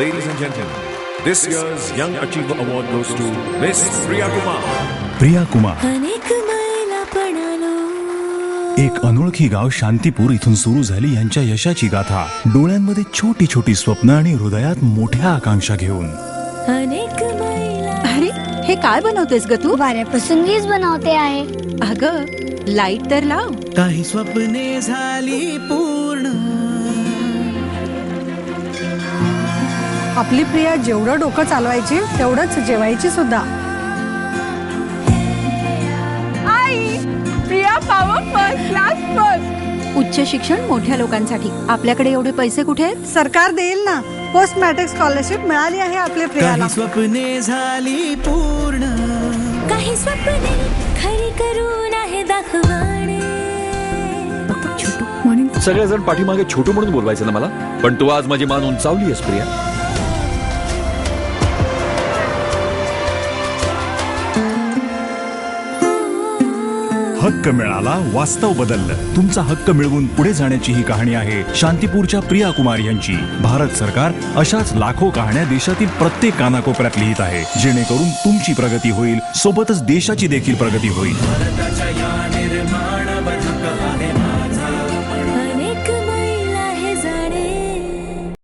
Ladies and gentlemen, this year's Young Achiever Award goes to Miss Priya Kumar. Priya Kumar. अनेक मैला पडालो. एक अनोळखी गाव शांतीपूर इथून सुरू झाली यांच्या यशाची गाथा. डोळ्यांमध्ये छोटी छोटी स्वप्न आणि हृदयात मोठ्या आकांक्षा घेऊन. अनेक मैला. अरे हे काय बनवतेस ग तू? वाऱ्यापासूनच बनवते आहे. अगं लाईट तर लाव. काही स्वप्ने झाली पूर्ण. आपली प्रिया जेवढं डोकं चालवायची तेवढंच जेवायची सुद्धा. आई Priya Pawar first class first. उच्च शिक्षण मोठ्या लोकांसाठी. आपल्याकडे एवढे पैसे कुठे आहेत? सरकार देईल ना. पोस्ट मॅट्रिक स्कॉलरशिप मिळाली आहे आपल्या प्रियाला. काही स्वप्ने झाली पूर्ण. काही स्वप्ने खरी करून आहे दाखवणे. सगळेजण पाठीमागे छोटू म्हणून बोलवायचं ना मला, पण तू आज माझी मान उंचावली आहेस प्रिया. हक्क मिळाला, वास्तव बदललं. तुमचा हक्क मिळवून पुढे जाण्याची ही कहाणी आहे शांतीपूरच्या प्रिया कुमार यांची. भारत सरकार अशाच लाखो कहाण्या देशातील प्रत्येक कानाकोपऱ्यात लिहित आहे, जेणेकरून तुमची प्रगती होईल, सोबतच देशाची देखील प्रगती होईल. भारताच्या या निर्माणाबद्दल